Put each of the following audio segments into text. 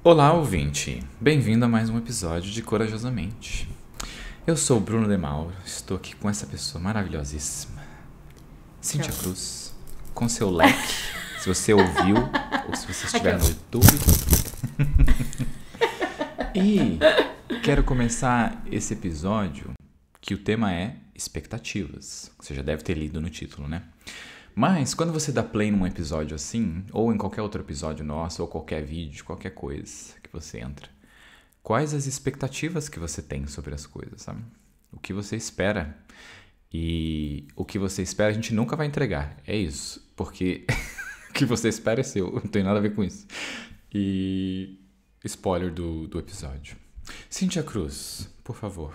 Olá, ouvinte! Bem-vindo a mais um episódio de Corajosamente. Eu sou o Bruno de Mauro, estou aqui com essa pessoa maravilhosíssima, Cíntia Cruz, com seu leque, se você ouviu ou se você estiver no YouTube. E quero começar esse episódio que o tema é expectativas. Você já deve ter lido no título, né? Mas quando você dá play num episódio assim, ou em qualquer outro episódio nosso, ou qualquer vídeo, qualquer coisa que você entra, quais as expectativas que você tem sobre as coisas, sabe? O que você espera. E o que você espera a gente nunca vai entregar. É isso. Porque o que você espera é seu. Não tem nada a ver com isso. E spoiler do episódio. Cíntia Cruz, por favor.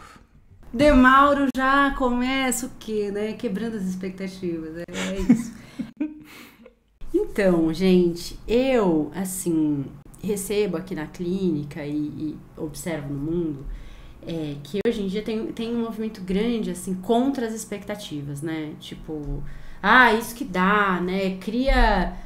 De Mauro já começa o quê, né? Quebrando as expectativas. É isso. Então, gente, eu, assim, recebo aqui na clínica e observo no mundo que hoje em dia tem um movimento grande, assim, contra as expectativas, né? Tipo, isso que dá, né? Cria,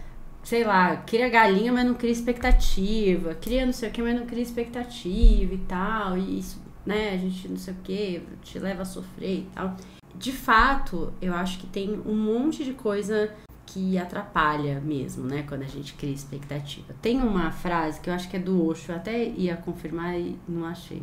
sei lá, cria galinha, mas não cria expectativa. Cria não sei o que, mas não cria expectativa e tal. E isso, né? A gente não sei o que, te leva a sofrer e tal. De fato, eu acho que tem um monte de coisa que atrapalha mesmo, né? Quando a gente cria expectativa. Tem uma frase que eu acho que é do Osho, eu até ia confirmar e não achei.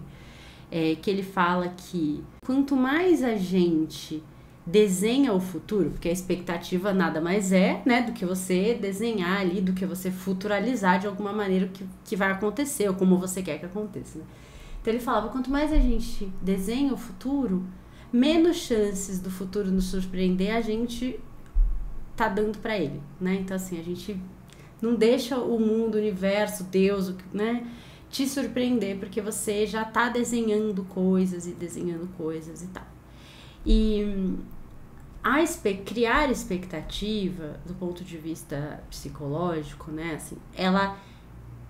Que ele fala que quanto mais a gente desenha o futuro, porque a expectativa nada mais é, né, do que você desenhar ali, do que você futuralizar de alguma maneira o que vai acontecer, ou como você quer que aconteça, né? Então ele falava, quanto mais a gente desenha o futuro, menos chances do futuro nos surpreender a gente tá dando pra ele, né? Então assim, a gente não deixa o mundo, o universo, Deus, né, te surpreender, porque você já tá desenhando coisas e tal. E criar expectativa, do ponto de vista psicológico, né, assim, ela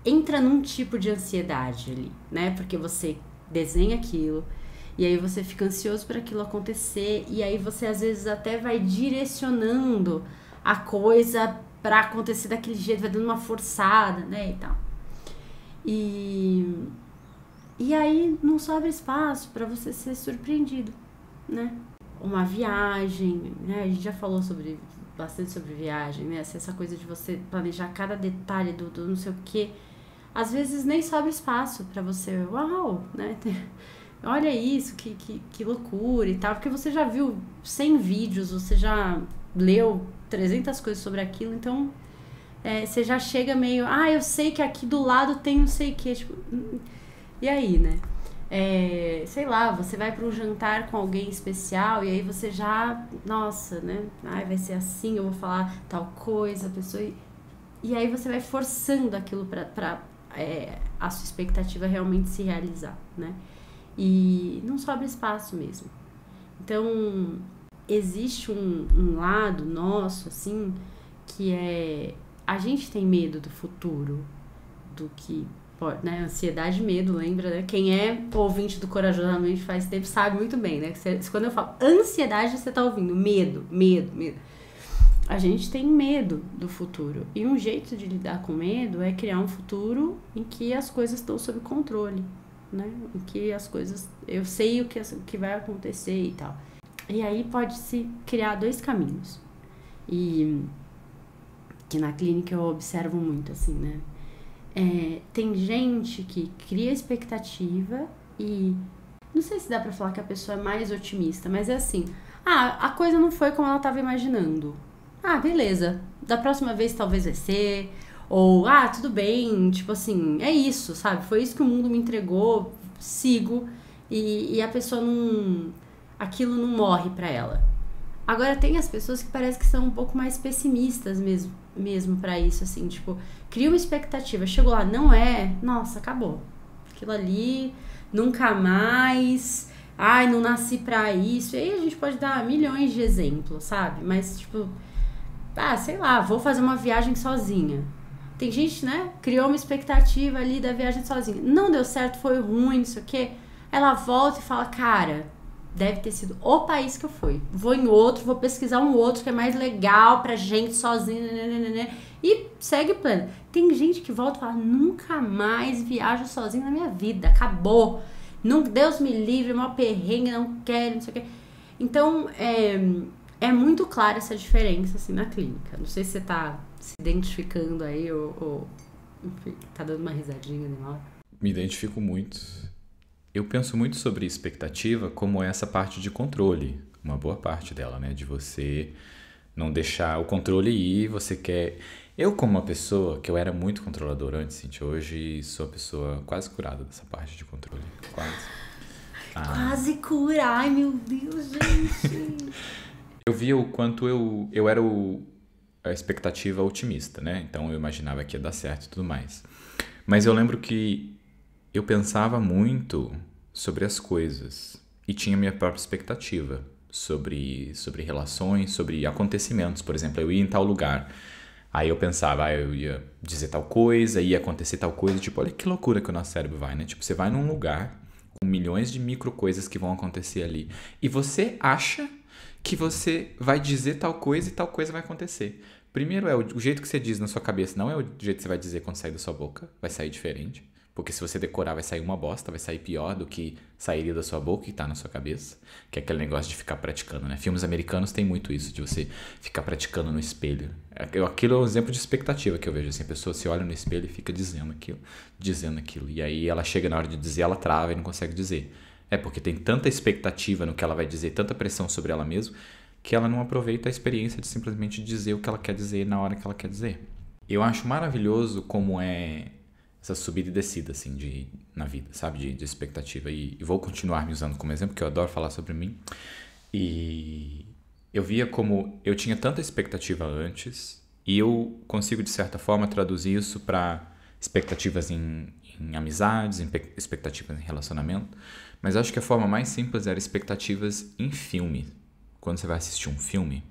entra num tipo de ansiedade ali, né, porque você desenha aquilo, e aí você fica ansioso para aquilo acontecer, e aí você às vezes até vai direcionando a coisa para acontecer daquele jeito, vai dando uma forçada, né, e tal. E aí não sobra espaço para você ser surpreendido, né? Uma viagem, né? A gente já falou bastante sobre viagem, né? Essa coisa de você planejar cada detalhe do não sei o quê. Às vezes nem sobra espaço para você, uau, né? Olha isso, que loucura e tal. Porque você já viu 100 vídeos, você já leu 300 coisas sobre aquilo, então você já chega meio, eu sei que aqui do lado tem não sei o que, tipo, e aí, né? Sei lá, você vai para um jantar com alguém especial e aí você já, nossa, né? Vai ser assim, eu vou falar tal coisa, a pessoa... E aí você vai forçando aquilo pra a sua expectativa realmente se realizar, né? E não sobra espaço mesmo. Então, existe um lado nosso, assim, que a gente tem medo do futuro, do que pode, né? Ansiedade e medo, lembra, né? Quem é ouvinte do Corajosamente faz tempo sabe muito bem, né? Quando eu falo ansiedade, você tá ouvindo medo. A gente tem medo do futuro. E um jeito de lidar com medo é criar um futuro em que as coisas estão sob controle, né? Em que as coisas... Eu sei o que vai acontecer e tal. E aí pode-se criar dois caminhos. E que na clínica eu observo muito, assim, né? Tem gente que cria expectativa e... Não sei se dá pra falar que a pessoa é mais otimista, mas é assim... a coisa não foi como ela tava imaginando. Beleza. Da próxima vez talvez vai ser... Ou, tudo bem, tipo assim... É isso, sabe? Foi isso que o mundo me entregou, sigo. E a pessoa não... Aquilo não morre pra ela. Agora tem as pessoas que parece que são um pouco mais pessimistas mesmo pra isso, assim, tipo, cria uma expectativa, chegou lá, não é, nossa, acabou. Aquilo ali, nunca mais, não nasci pra isso. E aí a gente pode dar milhões de exemplos, sabe? Mas, tipo, sei lá, vou fazer uma viagem sozinha. Tem gente, né, criou uma expectativa ali da viagem sozinha. Não deu certo, foi ruim, não sei o quê. Ela volta e fala, cara... Deve ter sido o país que eu fui. Vou em outro, vou pesquisar um outro que é mais legal pra gente sozinho, né? e segue plano. Tem gente que volta e fala, nunca mais viajo sozinho na minha vida, acabou. Deus me livre, mal perrengue, não quero, não sei o quê. Então, é muito clara essa diferença, assim, na clínica. Não sei se você tá se identificando aí ou enfim, tá dando uma risadinha animal. Me identifico muito. Eu penso muito sobre expectativa como essa parte de controle, uma boa parte dela, né? De você não deixar o controle ir, você quer... Eu, como uma pessoa que eu era muito controlador antes, Cintia, hoje sou uma pessoa quase curada dessa parte de controle. Quase. Quase cura, ai meu Deus, gente. Eu via o quanto eu era a expectativa otimista, né? Então eu imaginava que ia dar certo e tudo mais. Mas eu lembro que eu pensava muito sobre as coisas e tinha minha própria expectativa sobre relações, sobre acontecimentos. Por exemplo, eu ia em tal lugar, aí eu pensava, eu ia dizer tal coisa, ia acontecer tal coisa. Tipo, olha que loucura que o nosso cérebro vai, né? Tipo, você vai num lugar com milhões de micro coisas que vão acontecer ali e você acha que você vai dizer tal coisa e tal coisa vai acontecer. Primeiro, o jeito que você diz na sua cabeça não é o jeito que você vai dizer quando sair da sua boca, vai sair diferente. Porque se você decorar, vai sair uma bosta, vai sair pior do que sairia da sua boca e tá na sua cabeça. Que é aquele negócio de ficar praticando, né? Filmes americanos tem muito isso, de você ficar praticando no espelho. Aquilo é um exemplo de expectativa que eu vejo, assim. A pessoa se olha no espelho e fica dizendo aquilo. E aí ela chega na hora de dizer, ela trava e não consegue dizer. É porque tem tanta expectativa no que ela vai dizer, tanta pressão sobre ela mesma, que ela não aproveita a experiência de simplesmente dizer o que ela quer dizer na hora que ela quer dizer. Eu acho maravilhoso como é essa subida e descida, assim, na vida, sabe? De expectativa. E vou continuar me usando como exemplo, porque eu adoro falar sobre mim. E eu via como eu tinha tanta expectativa antes e eu consigo, de certa forma, traduzir isso para expectativas em amizades, expectativas em relacionamento. Mas acho que a forma mais simples era expectativas em filme. Quando você vai assistir um filme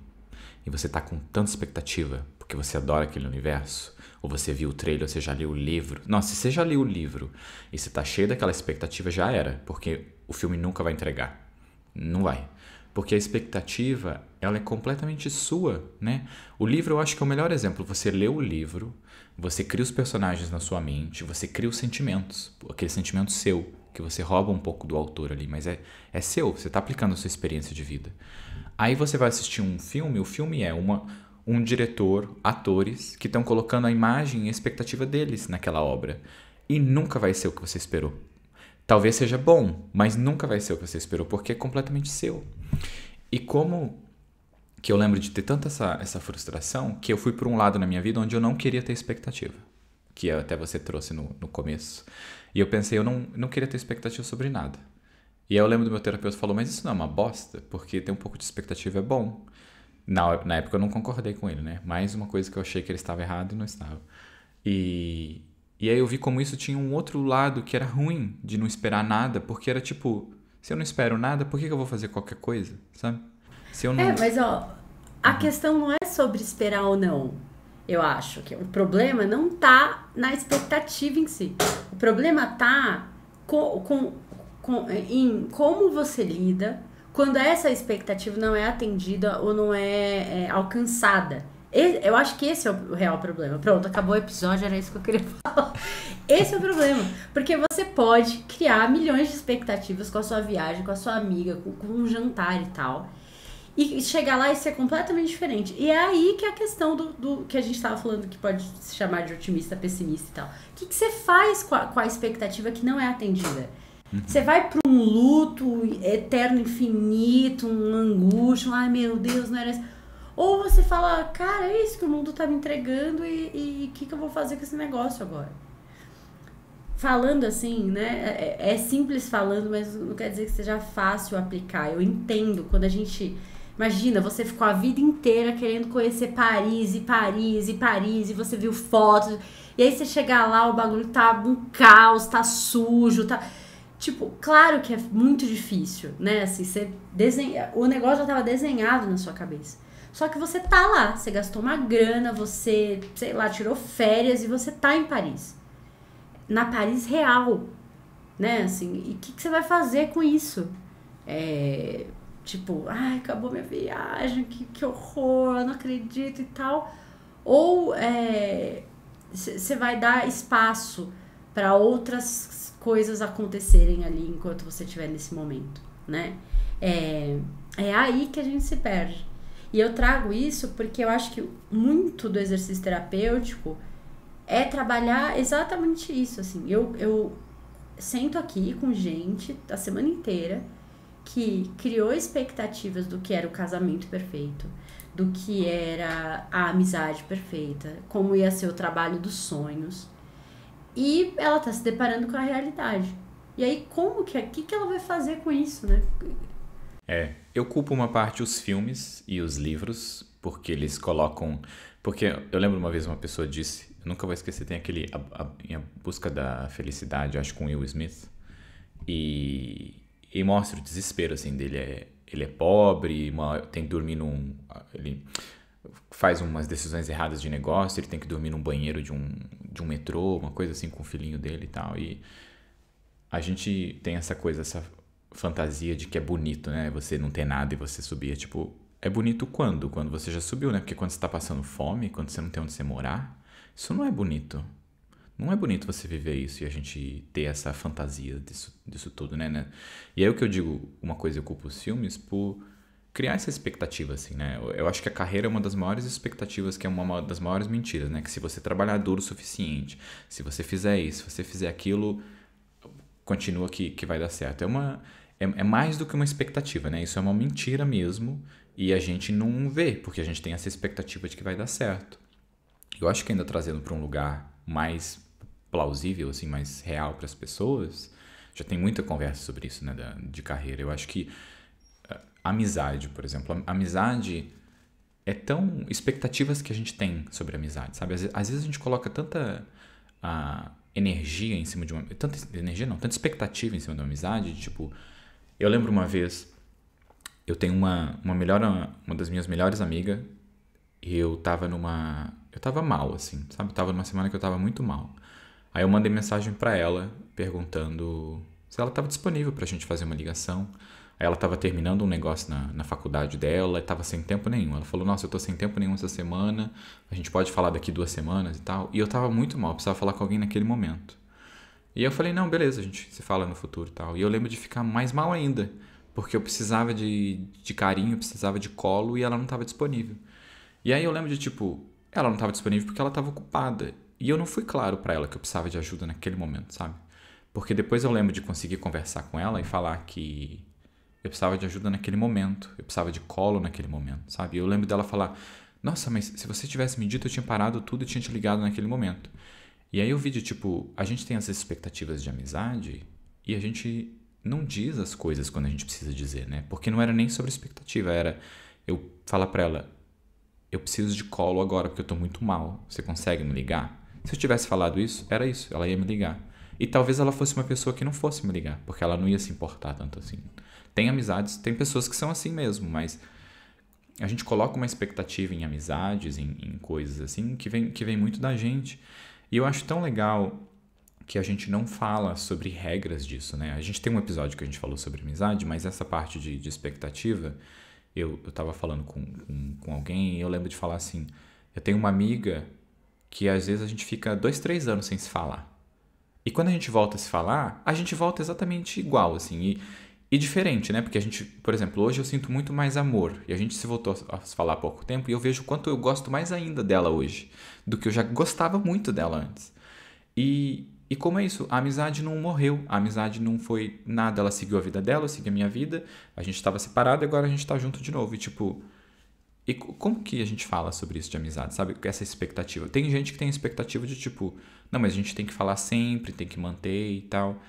e você tá com tanta expectativa, porque você adora aquele universo, ou você viu o trailer, ou você já leu o livro. Nossa, se você já leu o livro e você tá cheio daquela expectativa, já era, porque o filme nunca vai entregar. Não vai. Porque a expectativa, ela é completamente sua, né? O livro eu acho que é o melhor exemplo. Você lê o livro, você cria os personagens na sua mente, você cria os sentimentos, aquele sentimento seu, que você rouba um pouco do autor ali, mas é seu, você tá aplicando a sua experiência de vida. Aí você vai assistir um filme, o filme é um diretor, atores, que estão colocando a imagem e a expectativa deles naquela obra. E nunca vai ser o que você esperou. Talvez seja bom, mas nunca vai ser o que você esperou, porque é completamente seu. E como que eu lembro de ter tanta essa frustração, que eu fui por um lado na minha vida onde eu não queria ter expectativa. Que até você trouxe no começo. E eu pensei, eu não queria ter expectativa sobre nada. E aí eu lembro do meu terapeuta falou, mas isso não é uma bosta? Porque ter um pouco de expectativa é bom. Na época eu não concordei com ele, né? Mais uma coisa que eu achei que ele estava errado e não estava. E aí eu vi como isso tinha um outro lado que era ruim de não esperar nada, porque era tipo, se eu não espero nada, por que eu vou fazer qualquer coisa, sabe? Se eu não... mas a questão não é sobre esperar ou não. Eu acho que o problema não tá na expectativa em si. O problema tá em como você lida quando essa expectativa não é atendida ou não é alcançada. Eu acho que esse é o real problema. Pronto, acabou o episódio, era isso que eu queria falar. Esse é o problema. Porque você pode criar milhões de expectativas com a sua viagem, com a sua amiga, com um jantar e tal. E chegar lá e ser completamente diferente. E é aí que é a questão do que a gente estava falando, que pode se chamar de otimista, pessimista e tal. O que você faz com a expectativa que não é atendida? Você vai para um luto eterno, infinito, uma angústia, ai meu Deus, não era isso. Ou você fala, cara, é isso que o mundo tá me entregando e o que eu vou fazer com esse negócio agora? Falando assim, né, é simples falando, mas não quer dizer que seja fácil aplicar. Eu entendo quando a gente... Imagina, você ficou a vida inteira querendo conhecer Paris, e você viu fotos, e aí você chegar lá, o bagulho tá um caos, tá sujo, tá... Tipo, claro que é muito difícil, né? Assim, o negócio já tava desenhado na sua cabeça. Só que você tá lá, você gastou uma grana, você, sei lá, tirou férias e você tá em Paris. Na Paris real, né? Assim, e o que você vai fazer com isso? Tipo, ai, acabou minha viagem, que horror, eu não acredito e tal. ou você vai dar espaço para outras coisas acontecerem ali enquanto você estiver nesse momento, né? É aí que a gente se perde. E eu trago isso porque eu acho que muito do exercício terapêutico é trabalhar exatamente isso, assim. Eu sento aqui com gente a semana inteira que criou expectativas do que era o casamento perfeito, do que era a amizade perfeita, como ia ser o trabalho dos sonhos. E ela tá se deparando com a realidade. E aí, o que ela vai fazer com isso, né? Eu culpo uma parte os filmes e os livros, porque eles colocam... Porque eu lembro uma vez uma pessoa disse, eu nunca vou esquecer, tem aquele Em Busca da Felicidade, acho com Will Smith, e mostra o desespero, assim, dele. Ele é pobre, tem que dormir ele faz umas decisões erradas de negócio, ele tem que dormir num banheiro de um metrô, uma coisa assim com o filhinho dele e tal. E a gente tem essa fantasia de que é bonito, né? Você não ter nada e você subir. Tipo, é bonito quando? Quando você já subiu, né? Porque quando você tá passando fome, quando você não tem onde você morar, isso não é bonito. Não é bonito você viver isso e a gente ter essa fantasia disso tudo, né? E aí o que eu digo, uma coisa eu culpo os filmes por criar essa expectativa, assim, né? Eu acho que a carreira é uma das maiores expectativas, que é uma das maiores mentiras, né? Que se você trabalhar duro o suficiente, se você fizer isso, se você fizer aquilo, continua que vai dar certo. É mais do que uma expectativa, né? Isso é uma mentira mesmo e a gente não vê, porque a gente tem essa expectativa de que vai dar certo. Eu acho que ainda trazendo para um lugar mais plausível, assim, mais real para as pessoas, já tem muita conversa sobre isso, né, de carreira. Eu acho que amizade, por exemplo, amizade é tão... expectativas que a gente tem sobre amizade, sabe? Às vezes a gente coloca tanta energia em cima de uma... Tanta energia não, tanta expectativa em cima de uma amizade, tipo... Eu lembro uma vez, eu tenho uma das minhas melhores amigas, e eu tava mal, assim, sabe? Tava numa semana que eu tava muito mal. Aí eu mandei mensagem pra ela, perguntando se ela tava disponível pra gente fazer uma ligação. Aí ela tava terminando um negócio na faculdade dela e tava sem tempo nenhum. Ela falou, nossa, eu tô sem tempo nenhum essa semana, a gente pode falar daqui 2 semanas e tal. E eu tava muito mal, eu precisava falar com alguém naquele momento. E eu falei, não, beleza, a gente se fala no futuro e tal. E eu lembro de ficar mais mal ainda, porque eu precisava de carinho, eu precisava de colo e ela não tava disponível. E aí eu lembro de, tipo, ela não tava disponível porque ela tava ocupada. E eu não fui claro pra ela que eu precisava de ajuda naquele momento, sabe? Porque depois eu lembro de conseguir conversar com ela e falar que eu precisava de ajuda naquele momento, eu precisava de colo naquele momento, sabe? E eu lembro dela falar, nossa, mas se você tivesse me dito, eu tinha parado tudo e tinha te ligado naquele momento. E aí eu vi de, tipo, a gente tem essas expectativas de amizade e a gente não diz as coisas quando a gente precisa dizer, né? Porque não era nem sobre expectativa, era eu falar pra ela, eu preciso de colo agora porque eu tô muito mal, você consegue me ligar? Se eu tivesse falado isso, era isso, ela ia me ligar. E talvez ela fosse uma pessoa que não fosse me ligar, porque ela não ia se importar tanto assim. Tem amizades, tem pessoas que são assim mesmo, mas a gente coloca uma expectativa em amizades, em coisas assim, que vem muito da gente. E eu acho tão legal que a gente não fala sobre regras disso, né? A gente tem um episódio que a gente falou sobre amizade, mas essa parte de expectativa, eu tava falando com alguém e eu lembro de falar assim, eu tenho uma amiga que às vezes a gente fica 2, 3 anos sem se falar. E quando a gente volta a se falar, a gente volta exatamente igual, assim, e diferente, né? Porque a gente, por exemplo, hoje eu sinto muito mais amor. E a gente se voltou a se falar há pouco tempo e eu vejo o quanto eu gosto mais ainda dela hoje do que eu já gostava muito dela antes. E como é isso? A amizade não morreu, a amizade não foi nada. Ela seguiu a vida dela, eu segui a minha vida, a gente estava separado e agora a gente está junto de novo. E tipo, e como que a gente fala sobre isso de amizade, sabe? Essa expectativa. Tem gente que tem expectativa de tipo, não, mas a gente tem que falar sempre, tem que manter e tal.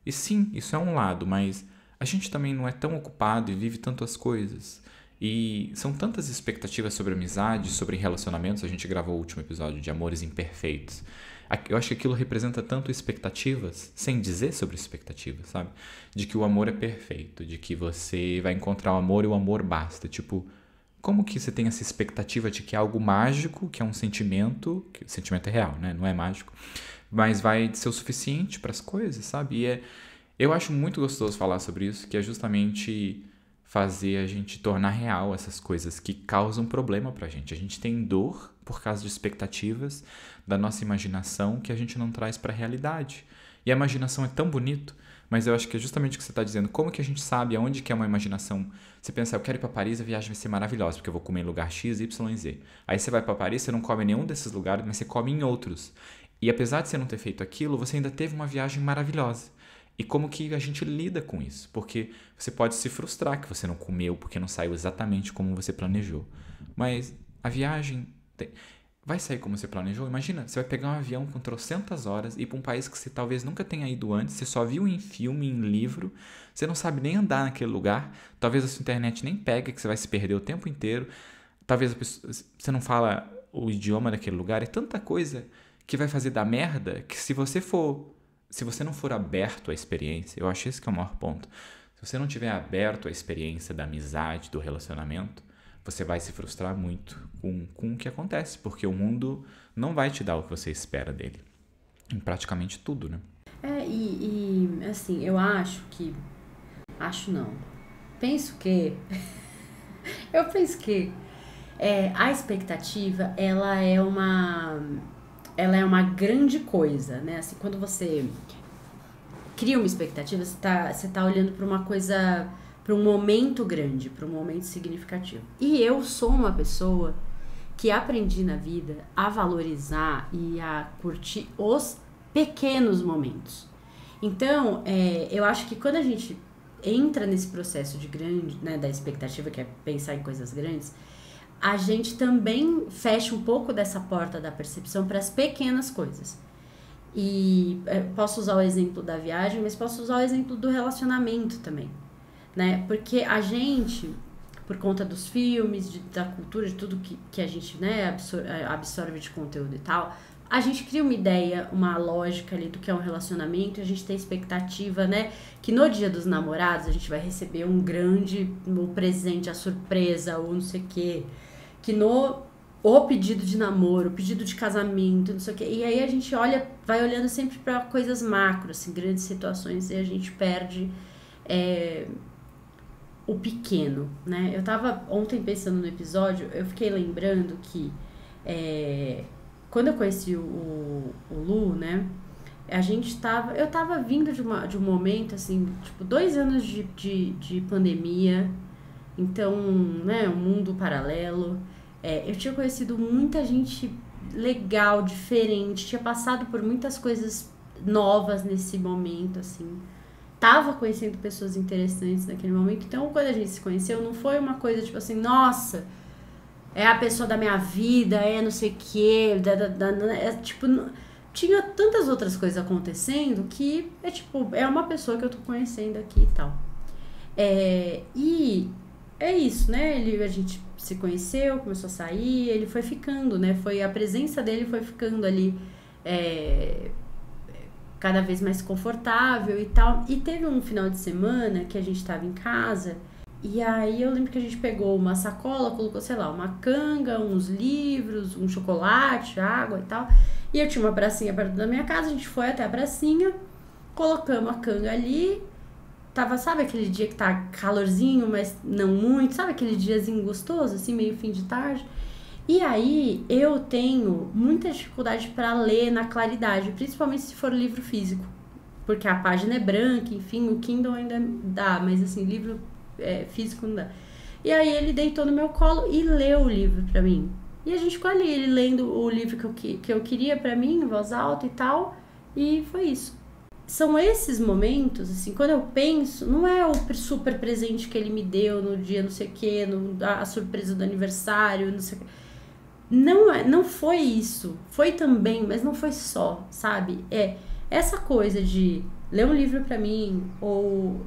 E sim, isso é um lado, mas a gente também não é tão ocupado e vive tantas coisas. E são tantas expectativas sobre amizade, sobre relacionamentos. A gente gravou o último episódio de Amores Imperfeitos. Eu acho que aquilo representa tanto expectativas, sem dizer sobre expectativas, sabe? De que o amor é perfeito, de que você vai encontrar o amor e o amor basta. Tipo, como que você tem essa expectativa de que é algo mágico, que é um sentimento, que o sentimento é real, né? Não é mágico, mas vai ser o suficiente para as coisas, sabe? Eu acho muito gostoso falar sobre isso, que é justamente fazer a gente tornar real essas coisas que causam problema pra gente. A gente tem dor por causa de expectativas da nossa imaginação que a gente não traz pra realidade. E a imaginação é tão bonito, mas eu acho que é justamente o que você está dizendo. Como que a gente sabe aonde que é uma imaginação? Você pensa, eu quero ir para Paris, a viagem vai ser maravilhosa, porque eu vou comer em lugar X, Y e Z. Aí você vai para Paris, você não come em nenhum desses lugares, mas você come em outros. E apesar de você não ter feito aquilo, você ainda teve uma viagem maravilhosa. E como que a gente lida com isso? Porque você pode se frustrar que você não comeu, porque não saiu exatamente como você planejou. Mas a viagem vai sair como você planejou? Imagina, você vai pegar um avião com 300 horas e ir para um país que você talvez nunca tenha ido antes, você só viu em filme, em livro, você não sabe nem andar naquele lugar, talvez a sua internet nem pega, que você vai se perder o tempo inteiro, talvez você não fala o idioma daquele lugar, é tanta coisa que vai fazer dar merda que se você não for aberto à experiência, eu acho esse que é o maior ponto, se você não tiver aberto à experiência da amizade, do relacionamento, você vai se frustrar muito com o que acontece, porque o mundo não vai te dar o que você espera dele, em praticamente tudo, né? Assim, eu acho que... Acho não. Penso que... eu penso que a expectativa, ela é uma grande coisa, né? Assim, quando você cria uma expectativa, você tá olhando para uma coisa... para um momento grande, para um momento significativo. E eu sou uma pessoa que aprendi na vida a valorizar e a curtir os pequenos momentos. Então, eu acho que quando a gente entra nesse processo de grande, né, da expectativa, que é pensar em coisas grandes, a gente também fecha um pouco dessa porta da percepção para as pequenas coisas. E posso usar o exemplo da viagem, mas posso usar o exemplo do relacionamento também. Né? Porque a gente, por conta dos filmes, da cultura, de tudo que a gente, né, absorve de conteúdo e tal, a gente cria uma ideia, uma lógica ali do que é um relacionamento, e a gente tem expectativa, né, que no dia dos namorados a gente vai receber um presente, a surpresa, ou não sei o quê, que o pedido de namoro, o pedido de casamento, não sei o quê, e aí a gente vai olhando sempre para coisas macro, assim, grandes situações, e a gente perde o pequeno, né? Eu tava ontem pensando no episódio, eu fiquei lembrando que quando eu conheci o Lu, né? Eu tava vindo de um momento, assim, tipo, 2 anos de pandemia, então, né, um mundo paralelo. Eu tinha conhecido muita gente legal, diferente, tinha passado por muitas coisas novas nesse momento, assim. Tava conhecendo pessoas interessantes naquele momento. Então, quando a gente se conheceu, não foi uma coisa tipo assim, nossa, é a pessoa da minha vida, não sei o quê. Tipo, tinha tantas outras coisas acontecendo que é uma pessoa que eu tô conhecendo aqui e tal. E é isso, né? A gente se conheceu, começou a sair, ele foi ficando, né? A presença dele foi ficando ali... cada vez mais confortável e tal. E teve um final de semana que a gente tava em casa, e aí eu lembro que a gente pegou uma sacola, colocou, sei lá, uma canga, uns livros, um chocolate, água e tal. E eu tinha uma pracinha perto da minha casa, a gente foi até a pracinha, colocamos a canga ali, tava, sabe aquele dia que tá calorzinho, mas não muito, sabe aquele diazinho gostoso, assim, meio fim de tarde? E aí, eu tenho muita dificuldade para ler na claridade, principalmente se for livro físico. Porque a página é branca, enfim, o Kindle ainda dá, mas assim, livro físico não dá. E aí, ele deitou no meu colo e leu o livro pra mim. E a gente ficou ali, ele lendo o livro que eu queria pra mim, em voz alta e tal, e foi isso. São esses momentos, assim, quando eu penso, não é o super presente que ele me deu no dia não sei o quê, a surpresa do aniversário, não sei o quê. Não foi isso, foi também, mas não foi só, sabe? Essa coisa de ler um livro pra mim, ou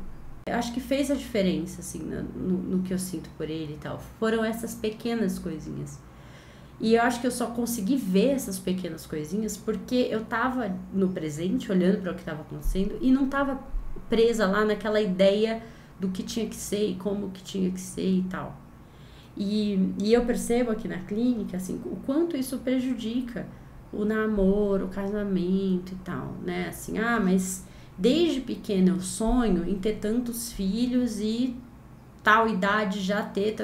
eu acho que fez a diferença, assim, no que eu sinto por ele e tal. Foram essas pequenas coisinhas. E eu acho que eu só consegui ver essas pequenas coisinhas porque eu tava no presente, olhando para o que tava acontecendo, e não tava presa lá naquela ideia do que tinha que ser e como que tinha que ser e tal. E eu percebo aqui na clínica, assim, o quanto isso prejudica o namoro, o casamento e tal, né? Assim, mas desde pequena eu sonho em ter tantos filhos e tal idade já ter,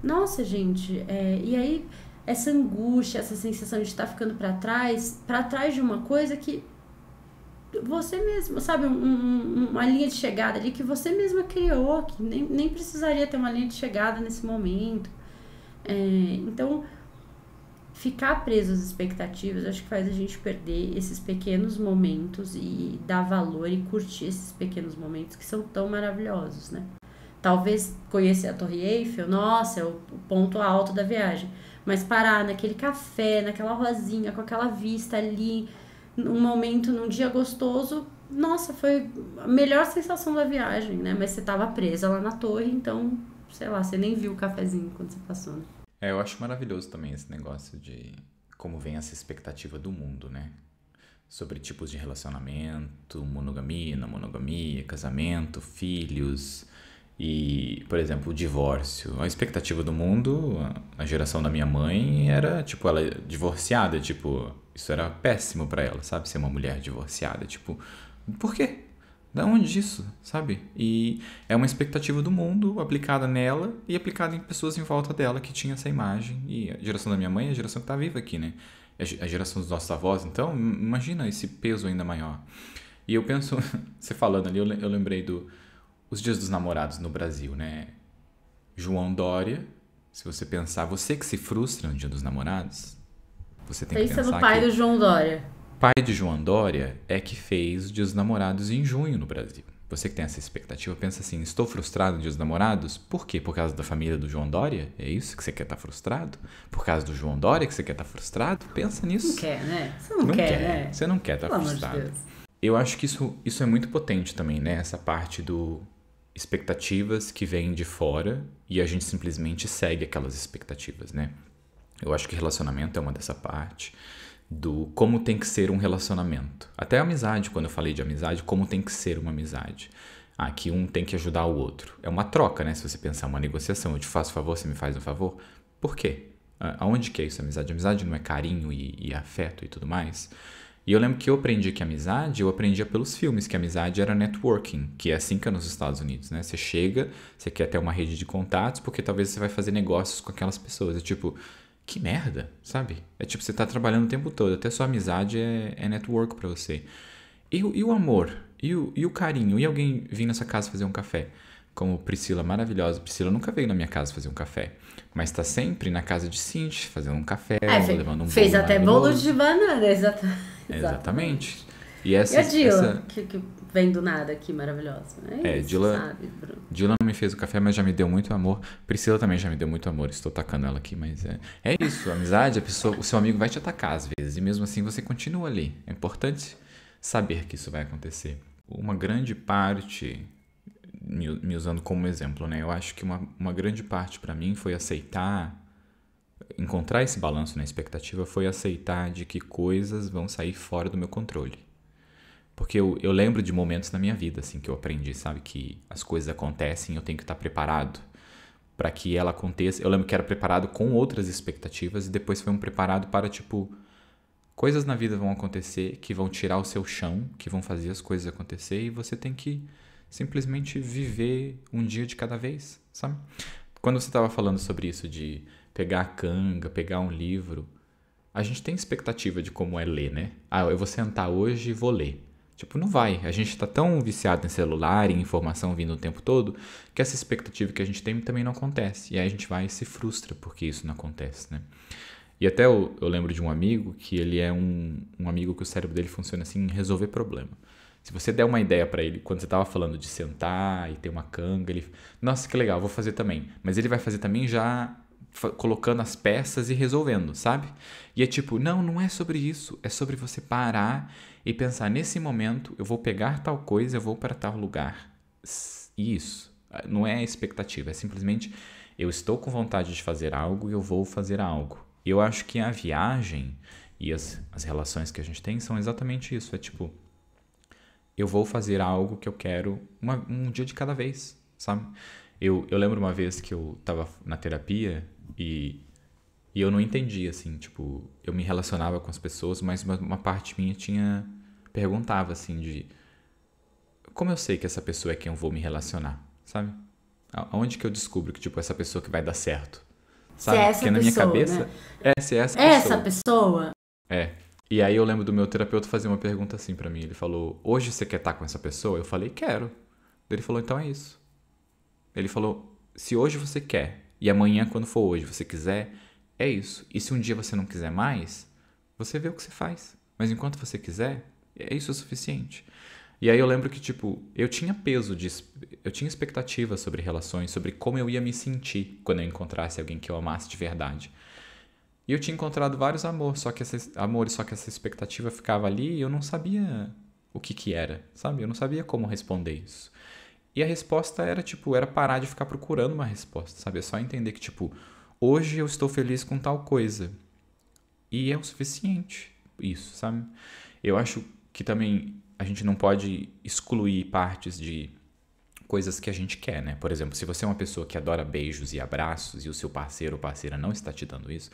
Nossa, gente, e aí essa angústia, essa sensação de estar ficando para trás de uma coisa que você mesmo, sabe, uma linha de chegada ali que você mesma criou, que nem precisaria ter uma linha de chegada nesse momento. Então, ficar preso às expectativas, acho que faz a gente perder esses pequenos momentos e dar valor e curtir esses pequenos momentos que são tão maravilhosos, né? Talvez conhecer a Torre Eiffel, nossa, é o ponto alto da viagem. Mas parar naquele café, naquela rosinha, com aquela vista ali, num momento, num dia gostoso, nossa, foi a melhor sensação da viagem, né? Mas você tava presa lá na torre, então, sei lá, você nem viu o cafezinho quando você passou, né? Eu acho maravilhoso também esse negócio de como vem essa expectativa do mundo, né? Sobre tipos de relacionamento, monogamia, não monogamia, casamento, filhos e, por exemplo, o divórcio. A expectativa do mundo, a geração da minha mãe era, tipo, ela divorciada, tipo, isso era péssimo pra ela, sabe? Ser uma mulher divorciada, tipo, por quê? Da onde isso, sabe? E é uma expectativa do mundo aplicada nela e aplicada em pessoas em volta dela que tinha essa imagem. E a geração da minha mãe é a geração que tá viva aqui, né? A geração dos nossos avós, então, imagina esse peso ainda maior. E eu penso, você falando ali, eu lembrei os Dias dos Namorados no Brasil, né? João Dória, se você pensar, você que se frustra no Dia dos Namorados, você tem que pensar Pensa no pai do João Dória. pai de João Dória é que fez o Dia dos Namorados em junho no Brasil. Você que tem essa expectativa, pensa assim, estou frustrado no Dia dos Namorados? Por quê? Por causa da família do João Dória? É isso que você quer estar frustrado? Por causa do João Dória que você quer estar frustrado? Pensa nisso. Não quer, né? Você não quer, né? Você não quer estar frustrado. Deus. Eu acho que isso é muito potente também, né? Essa parte do expectativas que vêm de fora e a gente simplesmente segue aquelas expectativas, né? Eu acho que relacionamento é uma dessa parte do como tem que ser um relacionamento. Até a amizade, quando eu falei de amizade, como tem que ser uma amizade. Que um tem que ajudar o outro. É uma troca, né? Se você pensar uma negociação, eu te faço favor, você me faz um favor. Por quê? Aonde que é isso, amizade? Amizade não é carinho e afeto e tudo mais? E eu lembro que eu aprendi que amizade, eu aprendia pelos filmes, que amizade era networking, que é assim que é nos Estados Unidos, né? Você chega, você quer ter uma rede de contatos, porque talvez você vai fazer negócios com aquelas pessoas. É tipo, que merda, sabe? É tipo, você tá trabalhando o tempo todo, até sua amizade é network pra você. E o amor? E o carinho? E alguém vir na sua casa fazer um café? Como Priscila, maravilhosa. Priscila nunca veio na minha casa fazer um café, mas tá sempre na casa de Cinti, fazendo um café, levando um fez bolo até bolo de banana, exatamente. E a Dila, que vem do nada aqui, maravilhosa. Dila não me fez o café, mas já me deu muito amor. Priscila também já me deu muito amor. Estou tacando ela aqui, mas é isso. A amizade, o seu amigo vai te atacar às vezes. E mesmo assim você continua ali. É importante saber que isso vai acontecer. Uma grande parte, me usando como exemplo, né? Eu acho que uma grande parte para mim foi encontrar esse balanço na expectativa, foi aceitar de que coisas vão sair fora do meu controle. Porque eu lembro de momentos na minha vida, assim, que eu aprendi, sabe? Que as coisas acontecem e eu tenho que estar preparado para que ela aconteça. Eu lembro que era preparado com outras expectativas e depois foi um preparado para, tipo, coisas na vida vão acontecer que vão tirar o seu chão, que vão fazer as coisas acontecer e você tem que simplesmente viver um dia de cada vez, sabe? Quando você estava falando sobre isso de pegar a canga, pegar um livro, a gente tem expectativa de como é ler, né? Eu vou sentar hoje e vou ler. Tipo, não vai. A gente tá tão viciado em celular, em informação vindo o tempo todo, que essa expectativa que a gente tem também não acontece. E aí a gente vai e se frustra porque isso não acontece, né? E até eu lembro de um amigo que ele é um amigo que o cérebro dele funciona assim em resolver problema. Se você der uma ideia pra ele, quando você tava falando de sentar e ter uma canga, ele... Nossa, que legal, vou fazer também. Mas ele vai fazer também já colocando as peças e resolvendo, sabe? E é tipo, não é sobre isso. É sobre você parar e pensar, nesse momento, eu vou pegar tal coisa, eu vou para tal lugar. Isso. Não é expectativa, é simplesmente eu estou com vontade de fazer algo e eu vou fazer algo. E eu acho que a viagem e as relações que a gente tem são exatamente isso. É tipo, eu vou fazer algo que eu quero um dia de cada vez, sabe? Eu lembro uma vez que eu tava na terapia e eu não entendia, assim, tipo, eu me relacionava com as pessoas, mas uma parte minha perguntava, assim, de como eu sei que essa pessoa é quem eu vou me relacionar, sabe? Aonde que eu descubro que, tipo, essa pessoa que vai dar certo? Se é essa Porque na minha pessoa, cabeça, né? se é essa Essa pessoa. pessoa? É. E aí eu lembro do meu terapeuta fazer uma pergunta assim pra mim. Ele falou, hoje você quer estar com essa pessoa? Eu falei, quero. Ele falou, então é isso. Ele falou, se hoje você quer, e amanhã, quando for hoje, você quiser, é isso. E se um dia você não quiser mais, você vê o que você faz. Mas enquanto você quiser, é isso o suficiente. E aí eu lembro que, tipo, eu tinha eu tinha expectativa sobre relações, sobre como eu ia me sentir quando eu encontrasse alguém que eu amasse de verdade. E eu tinha encontrado vários amores, só que essa expectativa ficava ali e eu não sabia o que era, sabe? Eu não sabia como responder isso. E a resposta era, tipo, era parar de ficar procurando uma resposta, sabe? É só entender que, tipo, hoje eu estou feliz com tal coisa. E é o suficiente isso, sabe? Eu acho que também a gente não pode excluir partes de coisas que a gente quer, né? Por exemplo, se você é uma pessoa que adora beijos e abraços e o seu parceiro ou parceira não está te dando isso,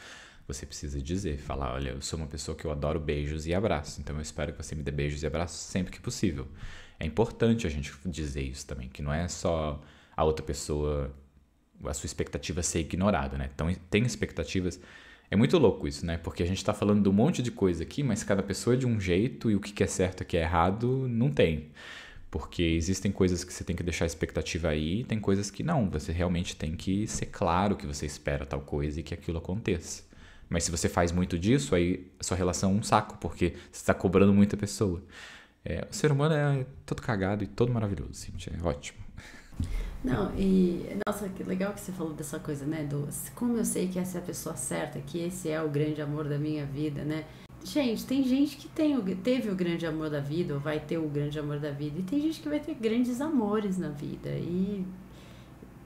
você precisa dizer, falar, olha, eu sou uma pessoa que eu adoro beijos e abraços, então eu espero que você me dê beijos e abraços sempre que possível. É importante a gente dizer isso também, que não é só a outra pessoa, a sua expectativa ser ignorada, né? Então, tem expectativas. É muito louco isso, né? Porque a gente tá falando de um monte de coisa aqui, mas cada pessoa é de um jeito e o que é certo e o que é errado não tem. Porque existem coisas que você tem que deixar a expectativa aí e tem coisas que não. Você realmente tem que ser claro que você espera tal coisa e que aquilo aconteça. Mas se você faz muito disso, aí a sua relação é um saco, porque você está cobrando muita pessoa. O ser humano é todo cagado e todo maravilhoso, Cíntia. É ótimo. Não, e nossa, que legal que você falou dessa coisa, né? Como eu sei que essa é a pessoa certa, que esse é o grande amor da minha vida, né? Gente, tem gente que teve o grande amor da vida, ou vai ter o grande amor da vida, e tem gente que vai ter grandes amores na vida. E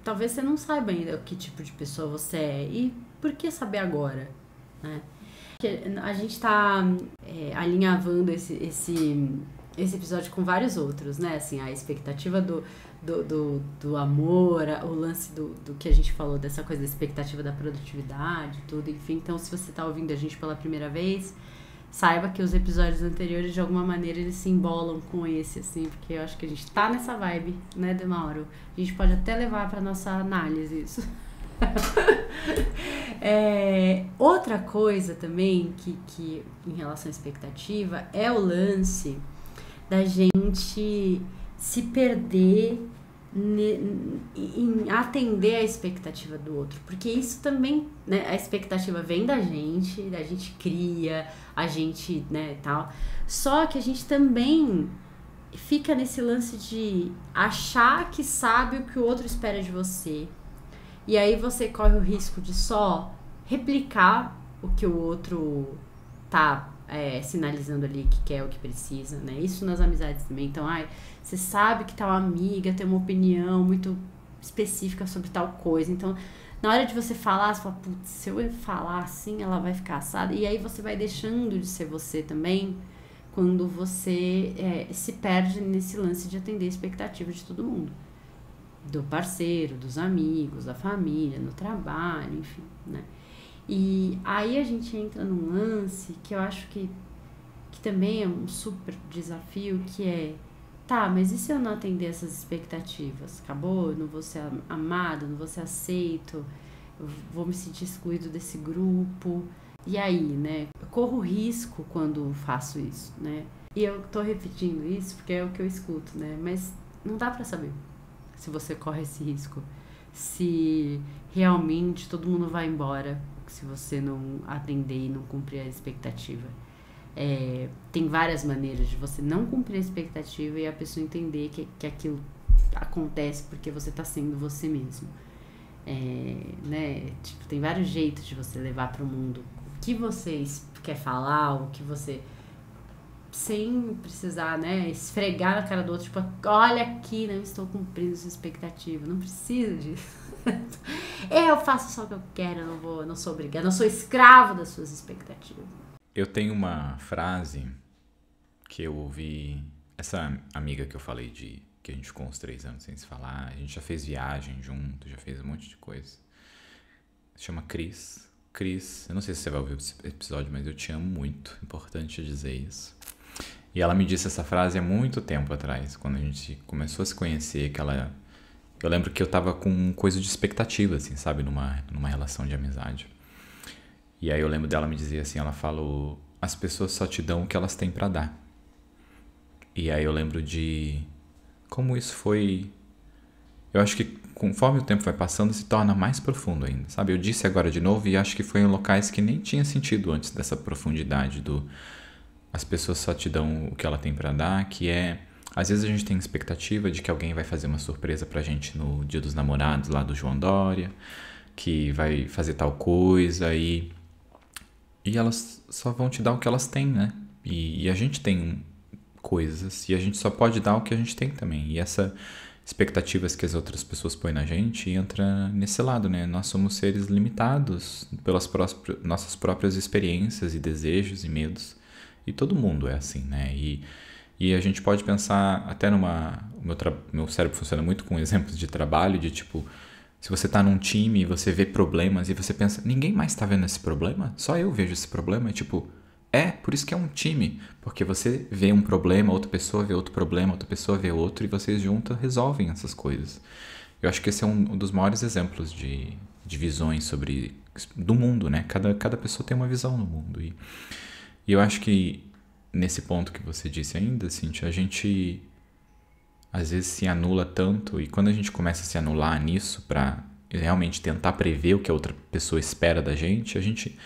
talvez você não saiba ainda que tipo de pessoa você é. E por que saber agora, né? A gente tá alinhavando esse episódio com vários outros, né? Assim, a expectativa do amor, o lance do que a gente falou, dessa coisa da expectativa da produtividade, tudo, enfim. Então, se você tá ouvindo a gente pela primeira vez, saiba que os episódios anteriores, de alguma maneira, eles se embolam com esse, assim, porque eu acho que a gente tá nessa vibe, né, Demauro? A gente pode até levar pra nossa análise isso. Outra coisa também que em relação à expectativa é o lance da gente se perder em atender a expectativa do outro, porque isso também, né, a expectativa vem da gente cria, a gente, né, tal, só que a gente também fica nesse lance de achar que sabe o que o outro espera de você. E aí você corre o risco de só replicar o que o outro tá sinalizando ali que quer, o que precisa, né? Isso nas amizades também. Então, você sabe que tal amiga tem uma opinião muito específica sobre tal coisa. Então, na hora de você falar, você fala, putz, se eu falar assim, ela vai ficar assada. E aí você vai deixando de ser você também quando você se perde nesse lance de atender a expectativa de todo mundo. Do parceiro, dos amigos, da família, no trabalho, enfim, né? E aí a gente entra num lance que eu acho que também é um super desafio, que é, tá, mas e se eu não atender essas expectativas? Acabou? Eu não vou ser amado, não vou ser aceito, eu vou me sentir excluído desse grupo. E aí, né? Eu corro risco quando faço isso, né? E eu tô repetindo isso porque é o que eu escuto, né? Mas não dá pra saber se você corre esse risco, se realmente todo mundo vai embora se você não atender e não cumprir a expectativa. Tem várias maneiras de você não cumprir a expectativa e a pessoa entender que aquilo acontece porque você tá sendo você mesmo. Né? Tipo, tem vários jeitos de você levar para o mundo o que você quer falar, o que você... sem precisar, né, esfregar na cara do outro, tipo, olha aqui, não estou cumprindo sua expectativa, não precisa disso. Eu faço só o que eu quero, eu não sou obrigada, não sou escravo das suas expectativas. Eu tenho uma frase que eu ouvi, essa amiga que eu falei que a gente ficou uns 3 anos sem se falar, a gente já fez viagem junto, já fez um monte de coisa. Se chama Cris. Cris, eu não sei se você vai ouvir esse episódio, mas eu te amo muito, importante dizer isso. E ela me disse essa frase há muito tempo atrás, quando a gente começou a se conhecer, que ela Eu lembro que eu tava com coisa de expectativa, assim, sabe? Numa relação de amizade. E aí eu lembro dela me dizer assim, ela falou, as pessoas só te dão o que elas têm pra dar. E aí eu lembro de como isso foi... Eu acho que conforme o tempo vai passando, se torna mais profundo ainda, sabe? Eu disse agora de novo e acho que foi em locais que nem tinha sentido antes dessa profundidade do... As pessoas só te dão o que ela tem pra dar, que é... Às vezes a gente tem expectativa de que alguém vai fazer uma surpresa pra gente no Dia dos Namorados lá do João Dória, que vai fazer tal coisa e elas só vão te dar o que elas têm, né? E a gente tem coisas e a gente só pode dar o que a gente tem também. E essa expectativas que as outras pessoas põem na gente entra nesse lado, né? Nós somos seres limitados pelas nossas próprias experiências e desejos e medos. E todo mundo é assim, né? E a gente pode pensar até meu cérebro funciona muito com exemplos de trabalho, de tipo, se você tá num time e você vê problemas e você pensa, ninguém mais tá vendo esse problema? Só eu vejo esse problema? É tipo, por isso que é um time. Porque você vê um problema, outra pessoa vê outro problema, outra pessoa vê outro e vocês juntos resolvem essas coisas. Eu acho que esse é um dos maiores exemplos de visões do mundo, né? Cada pessoa tem uma visão no mundo. E eu acho que nesse ponto que você disse ainda, Cíntia, a gente às vezes se anula tanto e quando a gente começa a se anular nisso pra realmente tentar prever o que a outra pessoa espera da gente, a gente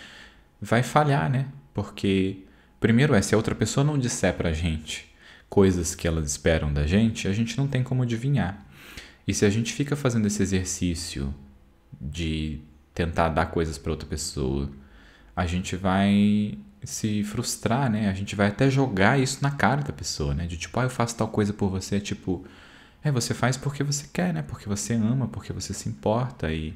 vai falhar, né? Porque primeiro se a outra pessoa não disser pra gente coisas que elas esperam da gente, a gente não tem como adivinhar. E se a gente fica fazendo esse exercício de tentar dar coisas pra outra pessoa, a gente vai se frustrar, né? A gente vai até jogar isso na cara da pessoa, né? De tipo, eu faço tal coisa por você, tipo, você faz porque você quer, né? Porque você ama, porque você se importa e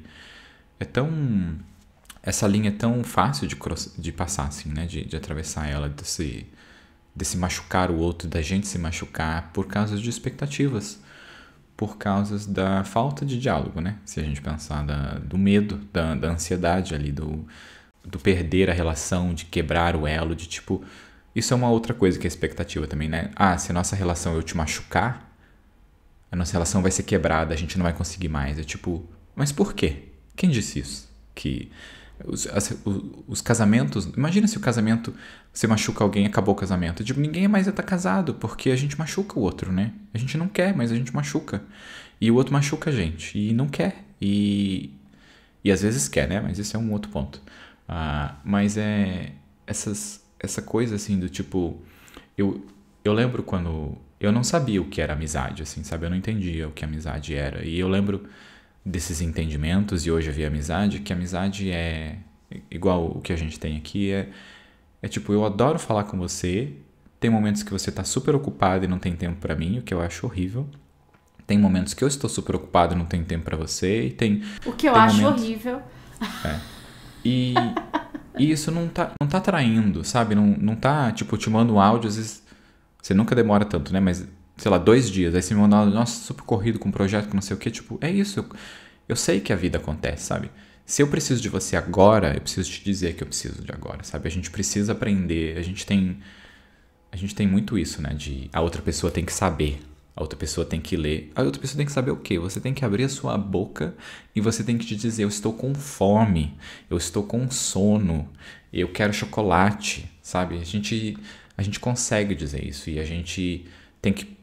essa linha é tão fácil de passar, assim, né? De atravessar ela, desse machucar o outro, da gente se machucar por causa de expectativas, por causa da falta de diálogo, né? Se a gente pensar do medo, da ansiedade ali, do perder a relação, de quebrar o elo, de tipo... Isso é uma outra coisa que é expectativa também, né? Se a nossa relação eu te machucar, a nossa relação vai ser quebrada, a gente não vai conseguir mais. É tipo, mas por quê? Quem disse isso? Que os casamentos... Imagina se o casamento, você machuca alguém e acabou o casamento. Tipo, ninguém mais vai estar casado, porque a gente machuca o outro, né? A gente não quer, mas a gente machuca. E o outro machuca a gente, e não quer. E às vezes quer, né? Mas esse é um outro ponto. Mas essa coisa assim do tipo, eu lembro quando eu não sabia o que era amizade, assim, sabe? Eu não entendia o que amizade era. E eu lembro desses entendimentos e hoje eu vi amizade, que amizade é igual o que a gente tem aqui, é tipo, eu adoro falar com você, tem momentos que você tá super ocupado e não tem tempo pra mim, o que eu acho horrível. Tem momentos que eu estou super ocupado e não tenho tempo pra você, e tem... O que eu tem acho momentos... horrível. E isso não tá traindo, sabe? Não tá, tipo, te manda um áudio, às vezes você nunca demora tanto, né? Mas, sei lá, 2 dias, aí você me manda um áudio, nossa, super corrido com um projeto que não sei o quê, tipo, é isso. Eu sei que a vida acontece, sabe? Se eu preciso de você agora, eu preciso te dizer que eu preciso de agora, sabe? A gente precisa aprender, a gente tem muito isso, né? De a outra pessoa tem que saber. A outra pessoa tem que ler. A outra pessoa tem que saber o quê? Você tem que abrir a sua boca e você tem que te dizer, eu estou com fome, eu estou com sono, eu quero chocolate, sabe? A gente consegue dizer isso e a gente tem que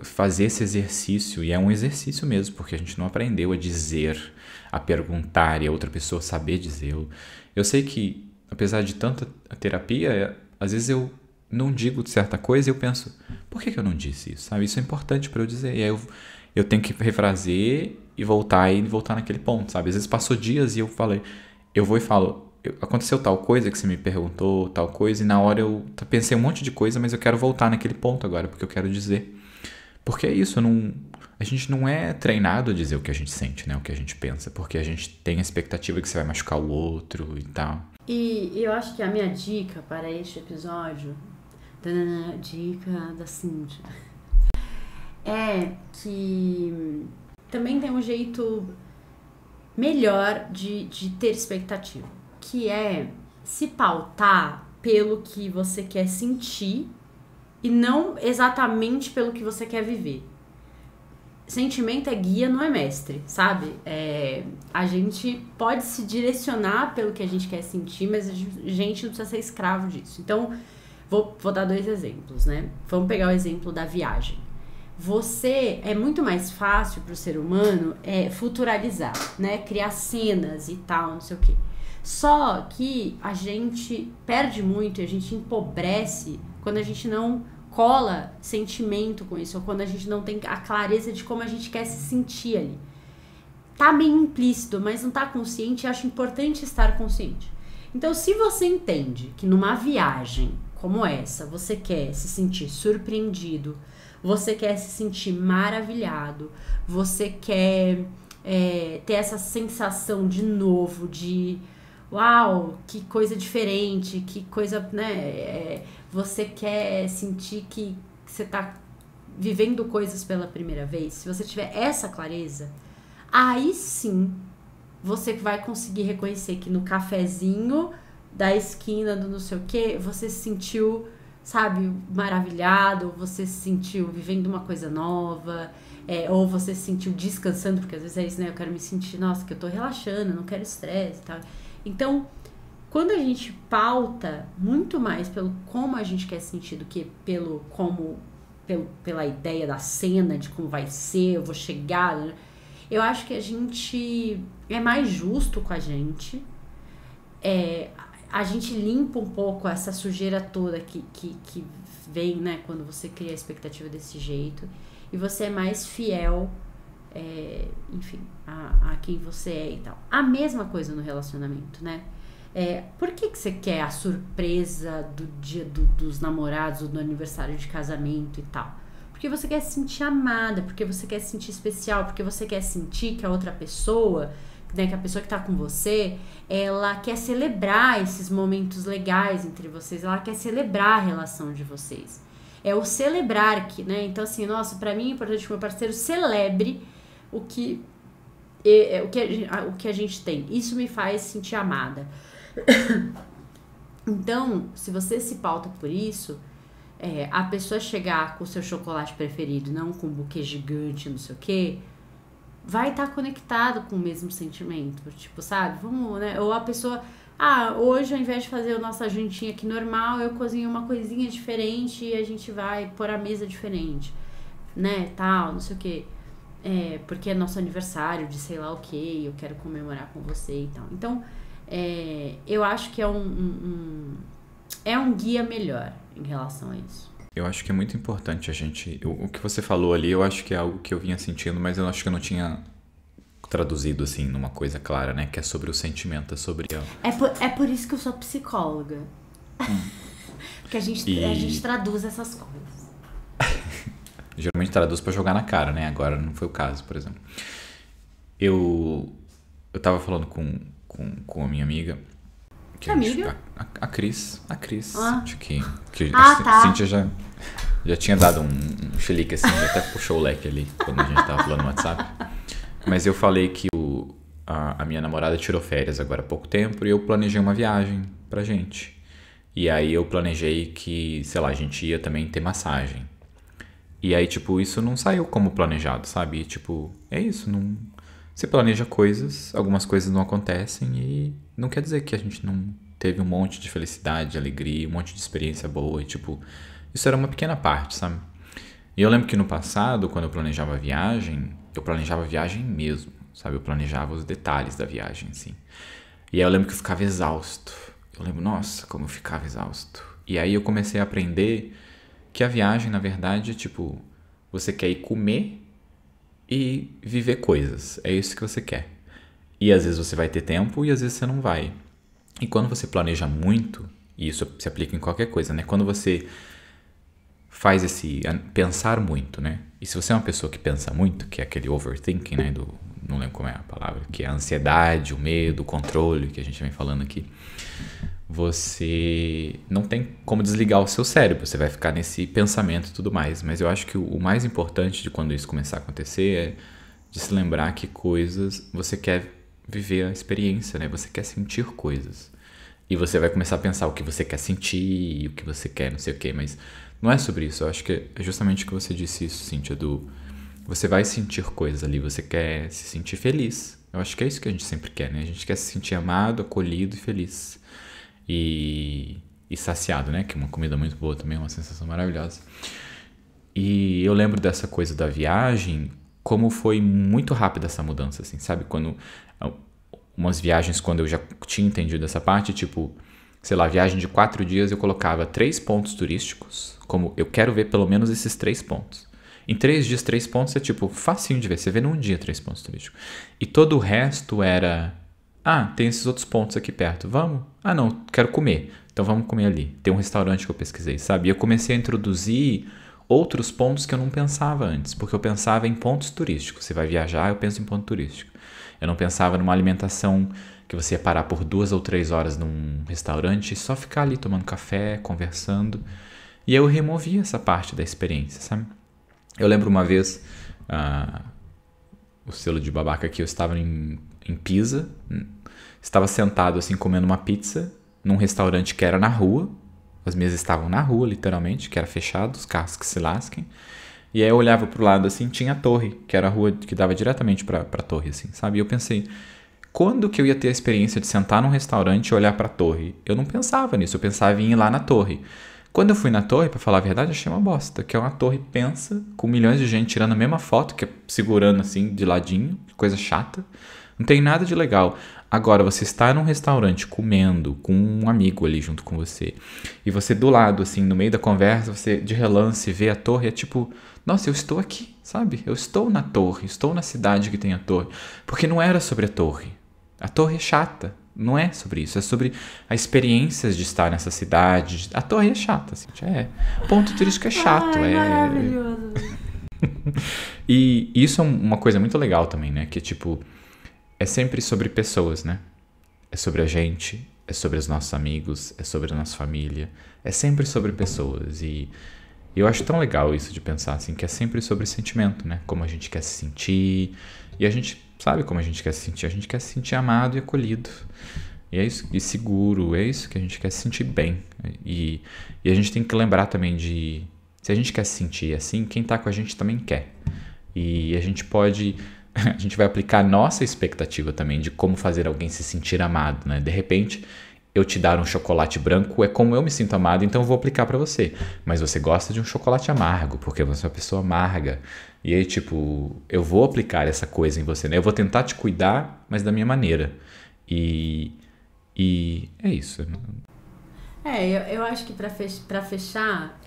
fazer esse exercício, e é um exercício mesmo, porque a gente não aprendeu a dizer, a perguntar e a outra pessoa saber dizer. Eu sei que, apesar de tanta terapia, às vezes eu não digo certa coisa e eu penso, por que eu não disse isso? Sabe? Isso é importante para eu dizer. E aí eu tenho que refrazer e voltar naquele ponto, sabe? Às vezes passou dias e eu vou e falo, aconteceu tal coisa que você me perguntou, tal coisa, e na hora eu pensei um monte de coisa, mas eu quero voltar naquele ponto agora, porque eu quero dizer. Porque é isso, a gente não é treinado a dizer o que a gente sente, né? O que a gente pensa, porque a gente tem a expectativa que você vai machucar o outro e tal. E eu acho que a minha dica para este episódio... Dica da Cíntia. É que também tem um jeito melhor de ter expectativa, que é se pautar pelo que você quer sentir e não exatamente pelo que você quer viver. sentimento é guia, não é mestre, sabe? A gente pode se direcionar pelo que a gente quer sentir, mas a gente não precisa ser escravo disso. Então, vou dar 2 exemplos, né? Vamos pegar o exemplo da viagem. É muito mais fácil para o ser humano futuralizar, né? Criar cenas e tal, não sei o quê. Só que a gente perde muito e a gente empobrece quando a gente não cola sentimento com isso, ou quando a gente não tem a clareza de como a gente quer se sentir ali. Tá meio implícito, mas não tá consciente, e acho importante estar consciente. Então, se você entende que numa viagem como essa, você quer se sentir surpreendido, você quer se sentir maravilhado, você quer ter essa sensação de novo, de uau, que coisa diferente, que coisa, né? Você quer sentir que você tá vivendo coisas pela primeira vez. Se você tiver essa clareza, aí sim você vai conseguir reconhecer que no cafezinho da esquina do não sei o que, você se sentiu, sabe, maravilhado, você se sentiu vivendo uma coisa nova, ou você se sentiu descansando, porque às vezes é isso, né? Eu quero me sentir, nossa, que eu tô relaxando, não quero estresse e tal. Então, quando a gente pauta muito mais pelo como a gente quer sentir do que pela ideia da cena, de como vai ser, eu vou chegar, né? Eu acho que a gente é mais justo com a gente, a gente limpa um pouco essa sujeira toda que vem, né, quando você cria a expectativa desse jeito, e você é mais fiel, enfim, a quem você é e tal. A mesma coisa no relacionamento, né? Por que você quer a surpresa do dia dos namorados ou do aniversário de casamento e tal? Porque você quer se sentir amada, porque você quer se sentir especial, porque você quer sentir que a outra pessoa, né, que a pessoa que tá com você, ela quer celebrar esses momentos legais entre vocês, ela quer celebrar a relação de vocês. É o celebrar que, né? Então, assim, nossa, pra mim é importante que meu parceiro celebre o que a gente tem. Isso me faz sentir amada. Então, se você se pauta por isso, a pessoa chegar com o seu chocolate preferido, não com um buquê gigante, não sei o quê, vai estar conectado com o mesmo sentimento, tipo, sabe? Vamos, né? Ou a pessoa, hoje ao invés de fazer a nossa jantinha aqui normal, eu cozinho uma coisinha diferente e a gente vai pôr a mesa diferente, né? Tal, não sei o quê. Porque é nosso aniversário de sei lá o quê, eu quero comemorar com você e tal. Então, eu acho que é um guia melhor em relação a isso. Eu acho que é muito importante a gente... O que você falou ali, eu acho que é algo que eu vinha sentindo, mas eu acho que eu não tinha traduzido, assim, numa coisa clara, né? Que é sobre o sentimento, é sobre... É por isso que eu sou psicóloga. Porque a gente traduz essas coisas. Geralmente traduz pra jogar na cara, né? Agora não foi o caso, por exemplo. Eu tava falando com a minha amiga... Amiga? A Cris. Ah. A Cíntia já tinha dado um chilique assim, até puxou o leque ali quando a gente tava falando no WhatsApp. Mas eu falei que a minha namorada tirou férias agora há pouco tempo e eu planejei uma viagem pra gente. E aí eu planejei que, sei lá, a gente ia também ter massagem. E aí, tipo, isso não saiu como planejado, sabe? E, tipo, é isso, não... Você planeja coisas, algumas coisas não acontecem e não quer dizer que a gente não teve um monte de felicidade, alegria, um monte de experiência boa e, tipo, isso era uma pequena parte, sabe? E eu lembro que no passado, quando eu planejava a viagem mesmo, sabe? Eu planejava os detalhes da viagem, assim. E aí eu lembro que eu ficava exausto. Eu lembro, nossa, como eu ficava exausto. E aí eu comecei a aprender que a viagem, na verdade, tipo, você quer ir comer e viver coisas. É isso que você quer. E às vezes você vai ter tempo e às vezes você não vai. E quando você planeja muito, e isso se aplica em qualquer coisa, né? Quando você faz esse pensar muito, né? E se você é uma pessoa que pensa muito, que é aquele overthinking, né? Não lembro como é a palavra, que é a ansiedade, o medo, o controle, que a gente vem falando aqui. Você não tem como desligar o seu cérebro, você vai ficar nesse pensamento e tudo mais. Mas eu acho que o mais importante de quando isso começar a acontecer é de se lembrar que coisas, você quer viver a experiência, né? Você quer sentir coisas. E você vai começar a pensar o que você quer sentir, o que você quer, não sei o quê. Mas não é sobre isso, eu acho que é justamente o que você disse isso, Cíntia, você vai sentir coisas ali, você quer se sentir feliz. Eu acho que é isso que a gente sempre quer, né? A gente quer se sentir amado, acolhido e feliz. E saciado, né? Que é uma comida muito boa também, uma sensação maravilhosa. E eu lembro dessa coisa da viagem, como foi muito rápida essa mudança, assim, sabe? Quando umas viagens, quando eu já tinha entendido essa parte, tipo, sei lá, viagem de 4 dias, eu colocava 3 pontos turísticos, como eu quero ver pelo menos esses 3 pontos. Em 3 dias, 3 pontos é tipo facinho de ver, você vê num dia 3 pontos turísticos. E todo o resto era, tem esses outros pontos aqui perto, vamos? Não, quero comer, então vamos comer ali. Tem um restaurante que eu pesquisei, sabe? E eu comecei a introduzir outros pontos que eu não pensava antes, porque eu pensava em pontos turísticos. Você vai viajar, eu penso em ponto turístico. Eu não pensava numa alimentação que você ia parar por 2 ou 3 horas num restaurante e só ficar ali tomando café, conversando. E eu removi essa parte da experiência, sabe? Eu lembro uma vez, o selo de babaca aqui, eu estava em Pisa, estava sentado assim comendo uma pizza num restaurante que era na rua. As mesas estavam na rua, literalmente, que era fechado, os carros que se lasquem. E aí eu olhava pro lado, assim, tinha a torre, que era a rua que dava diretamente pra torre, assim, sabe? E eu pensei, quando que eu ia ter a experiência de sentar num restaurante e olhar pra torre? Eu não pensava nisso, eu pensava em ir lá na torre. Quando eu fui na torre, pra falar a verdade, eu achei uma bosta, que é uma torre pensa, com milhões de gente tirando a mesma foto, que é segurando, assim, de ladinho, coisa chata. Não tem nada de legal. Agora, você está num restaurante comendo com um amigo ali junto com você, e você do lado, assim, no meio da conversa, você de relance vê a torre, é tipo, nossa, eu estou aqui, sabe? Eu estou na torre, estou na cidade que tem a torre. Porque não era sobre a torre. A torre é chata, não é sobre isso, é sobre as experiências de estar nessa cidade. A torre é chata, assim, ponto turístico é chato. Maravilhoso. E isso é uma coisa muito legal também, né? Que, tipo, é sempre sobre pessoas, né? É sobre a gente, é sobre os nossos amigos, é sobre a nossa família. É sempre sobre pessoas. E eu acho tão legal isso de pensar, assim, que é sempre sobre sentimento, né? Como a gente quer se sentir. E a gente sabe como a gente quer se sentir. A gente quer se sentir amado e acolhido. E é isso, e seguro. É isso que a gente quer se sentir bem. E a gente tem que lembrar também de... Se a gente quer se sentir assim, quem tá com a gente também quer. E a gente pode... A gente vai aplicar a nossa expectativa também de como fazer alguém se sentir amado, né? De repente, eu te dar um chocolate branco é como eu me sinto amado, então eu vou aplicar pra você. Mas você gosta de um chocolate amargo, porque você é uma pessoa amarga. E aí, tipo, eu vou aplicar essa coisa em você, né? Eu vou tentar te cuidar, mas da minha maneira. E é isso. Eu acho que pra fechar,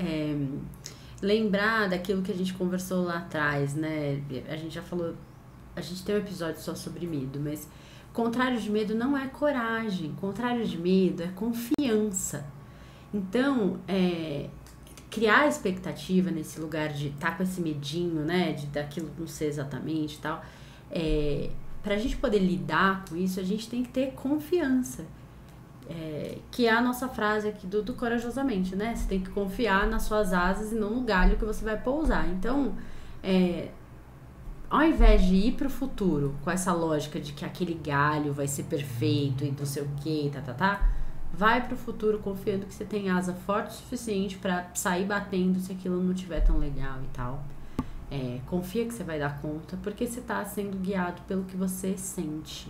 lembrar daquilo que a gente conversou lá atrás, né? A gente já falou... A gente tem um episódio só sobre medo, mas contrário de medo não é coragem, contrário de medo é confiança. Então, criar expectativa nesse lugar de estar com esse medinho, né, de daquilo não ser exatamente e tal, pra gente poder lidar com isso, a gente tem que ter confiança. Que é a nossa frase aqui do Corajosamente, né? Você tem que confiar nas suas asas e não no galho que você vai pousar. Então, ao invés de ir pro futuro com essa lógica de que aquele galho vai ser perfeito e não sei o que, vai pro futuro confiando que você tem asa forte o suficiente pra sair batendo se aquilo não tiver tão legal e tal. Confia que você vai dar conta, porque você tá sendo guiado pelo que você sente,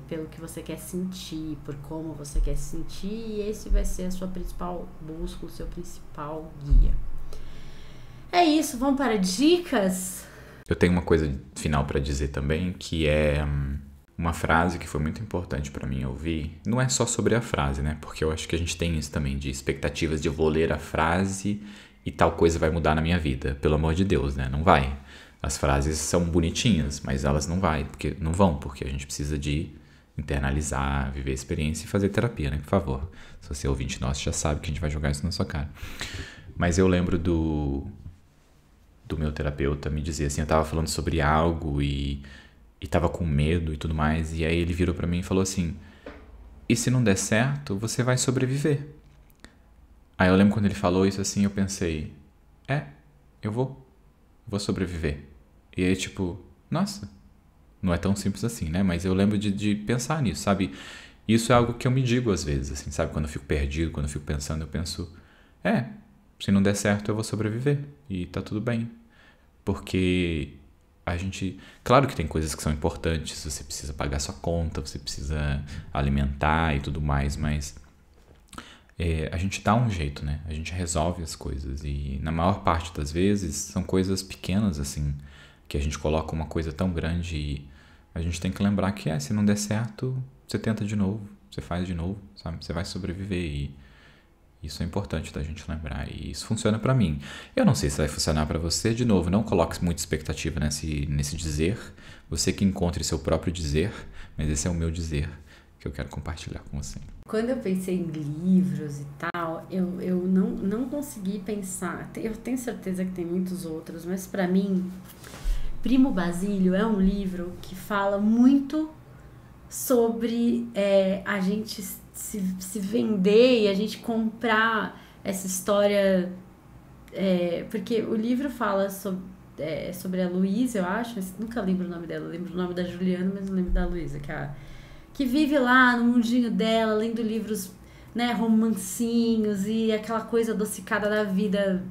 pelo que você quer sentir, por como você quer se sentir, e esse vai ser a sua principal busca, o seu principal guia. É isso, vamos para dicas? Eu tenho uma coisa final para dizer também, que é uma frase que foi muito importante para mim ouvir. Não é só sobre a frase, né? Porque eu acho que a gente tem isso também, de expectativas de eu vou ler a frase e tal coisa vai mudar na minha vida. Pelo amor de Deus, né? Não vai. As frases são bonitinhas, mas elas não vão, porque a gente precisa de internalizar, viver a experiência e fazer terapia, né? Por favor. Se você é ouvinte nosso, já sabe que a gente vai jogar isso na sua cara. Mas eu lembro do meu terapeuta me dizer assim, eu tava falando sobre algo e tava com medo e tudo mais, e aí ele virou pra mim e falou assim, e se não der certo, você vai sobreviver. Aí eu lembro quando ele falou isso assim, eu pensei, eu vou sobreviver. E aí tipo, nossa, não é tão simples assim, né? Mas eu lembro de pensar nisso, sabe? Isso é algo que eu me digo às vezes, assim, sabe? Quando eu fico perdido, quando eu fico pensando, eu penso, se não der certo, eu vou sobreviver e tá tudo bem. Porque a gente... Claro que tem coisas que são importantes, você precisa pagar sua conta, você precisa alimentar e tudo mais, mas a gente dá um jeito, né? A gente resolve as coisas e na maior parte das vezes são coisas pequenas, assim, que a gente coloca uma coisa tão grande e a gente tem que lembrar que se não der certo, você tenta de novo, você faz de novo, sabe? Você vai sobreviver e isso é importante da gente lembrar e isso funciona pra mim. Eu não sei se vai funcionar pra você, de novo, não coloque muita expectativa nesse dizer, você que encontre seu próprio dizer, mas esse é o meu dizer que eu quero compartilhar com você. Quando eu pensei em livros e tal, eu não consegui pensar, eu tenho certeza que tem muitos outros, mas pra mim, Primo Basílio é um livro que fala muito sobre a gente se vender e a gente comprar essa história, porque o livro fala sobre a Luísa, eu acho, mas nunca lembro o nome dela, eu lembro o nome da Juliana, mas não lembro da Luísa, que vive lá no mundinho dela, lendo livros, né, romancinhos e aquela coisa adocicada da vida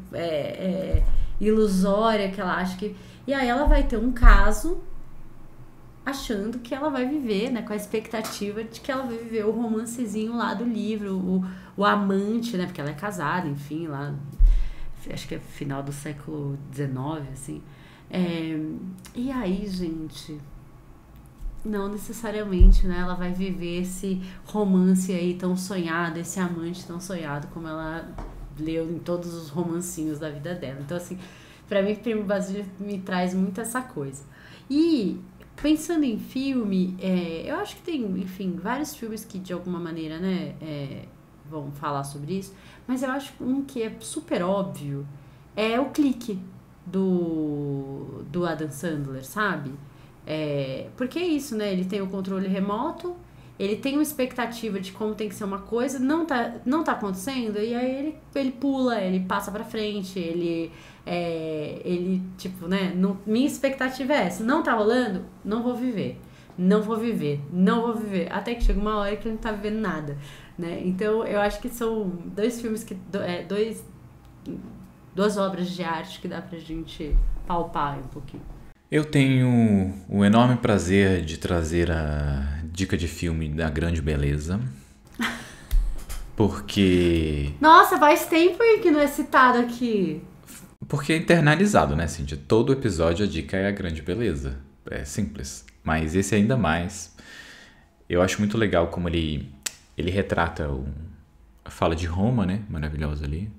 ilusória que ela acha que... E aí ela vai ter um caso achando que ela vai viver, né, com a expectativa de que ela vai viver o romancezinho lá do livro, o amante, né, porque ela é casada, enfim, lá, acho que é final do século XIX, assim. E aí, gente, não necessariamente, né, ela vai viver esse romance aí tão sonhado, esse amante tão sonhado como ela leu em todos os romancinhos da vida dela. Então, assim, pra mim, Primo Basílio me traz muito essa coisa. E pensando em filme, eu acho que tem, enfim, vários filmes que de alguma maneira, né, vão falar sobre isso, mas eu acho que um que é super óbvio é o Clique do Adam Sandler, sabe? Porque é isso, né? Ele tem o controle remoto, ele tem uma expectativa de como tem que ser uma coisa, não tá acontecendo, e aí ele pula, ele passa pra frente, ele tipo, né, minha expectativa é essa, não tá rolando, não vou viver, até que chega uma hora que ele não tá vivendo nada, né? Então eu acho que são dois filmes duas obras de arte que dá pra gente palpar um pouquinho. Eu tenho o enorme prazer de trazer a dica de filme da Grande Beleza. Porque... Nossa, faz tempo que não é citado aqui. Porque é internalizado, né, Cíntia? Todo episódio a dica é a Grande Beleza. É simples. Mas esse ainda mais. Eu acho muito legal como ele retrata a fala de Roma, né? Maravilhosa ali.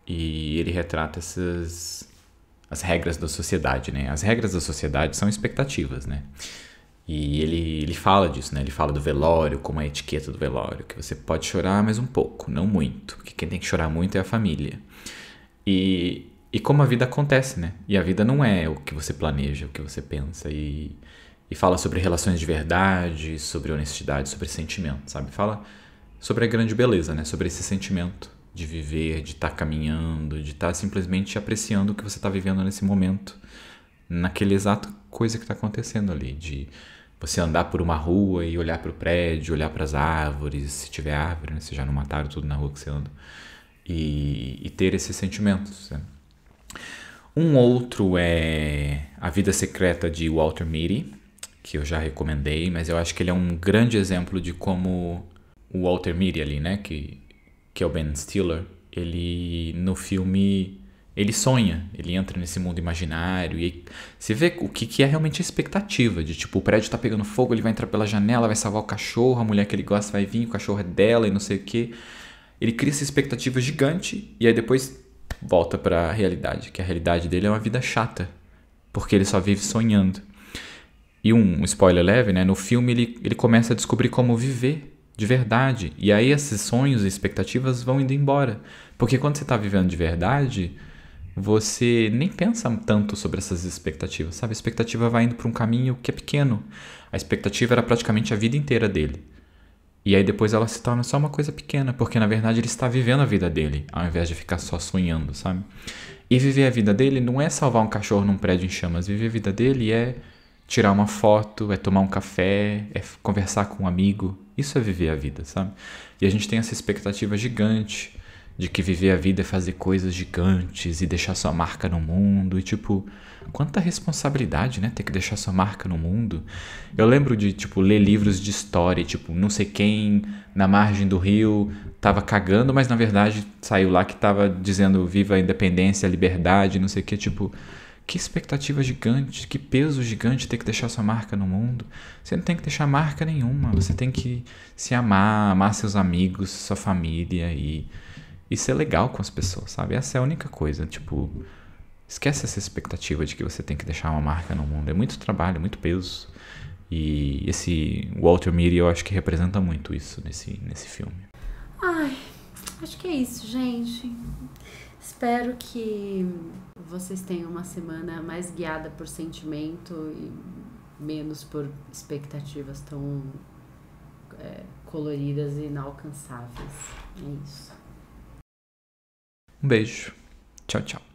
E ele retrata as regras da sociedade, né? As regras da sociedade são expectativas, né? E ele fala disso, né? Ele fala do velório, como a etiqueta do velório, que você pode chorar, mas um pouco, não muito, porque quem tem que chorar muito é a família. E como a vida acontece, né? E a vida não é o que você planeja, o que você pensa. E fala sobre relações de verdade, sobre honestidade, sobre sentimento, sabe? Fala sobre a grande beleza, né? Sobre esse sentimento de viver, de estar caminhando, de estar simplesmente apreciando o que você está vivendo nesse momento, naquele exato coisa que está acontecendo ali, de você andar por uma rua e olhar para o prédio, olhar para as árvores, se tiver árvore, né? Se já não mataram tudo na rua que você anda, e ter esses sentimentos, né? Um outro é A Vida Secreta de Walter Mitty, que eu já recomendei, mas eu acho que ele é um grande exemplo de como o Walter Mitty ali, né, que é o Ben Stiller, ele no filme, ele sonha, ele entra nesse mundo imaginário e você vê o que é realmente a expectativa de tipo, o prédio tá pegando fogo, ele vai entrar pela janela, vai salvar o cachorro, a mulher que ele gosta vai vir, o cachorro é dela e não sei o que. Ele cria essa expectativa gigante e aí depois volta pra realidade, que a realidade dele é uma vida chata, porque ele só vive sonhando. E um spoiler leve, né, no filme ele começa a descobrir como viver de verdade. E aí esses sonhos e expectativas vão indo embora. Porque quando você está vivendo de verdade, você nem pensa tanto sobre essas expectativas, sabe? A expectativa vai indo para um caminho que é pequeno. A expectativa era praticamente a vida inteira dele. E aí depois ela se torna só uma coisa pequena, porque na verdade ele está vivendo a vida dele, ao invés de ficar só sonhando, sabe? E viver a vida dele não é salvar um cachorro num prédio em chamas. Viver a vida dele é tirar uma foto, é tomar um café, é conversar com um amigo. Isso é viver a vida, sabe? E a gente tem essa expectativa gigante de que viver a vida é fazer coisas gigantes e deixar sua marca no mundo. E, tipo, quanta responsabilidade, né? Ter que deixar sua marca no mundo. Eu lembro de, tipo, ler livros de história, tipo, não sei quem na margem do rio tava cagando, mas na verdade saiu lá que tava dizendo viva a independência, a liberdade, não sei o que, tipo... Que expectativa gigante, que peso gigante ter que deixar sua marca no mundo. Você não tem que deixar marca nenhuma. Você tem que se amar, amar seus amigos, sua família e ser legal com as pessoas, sabe? Essa é a única coisa. Tipo, esquece essa expectativa de que você tem que deixar uma marca no mundo. É muito trabalho, muito peso. E esse Walter Mitty eu acho que representa muito isso nesse filme. Ai, acho que é isso, gente. Espero que vocês tenham uma semana mais guiada por sentimento e menos por expectativas tão coloridas e inalcançáveis. É isso. Um beijo. Tchau, tchau.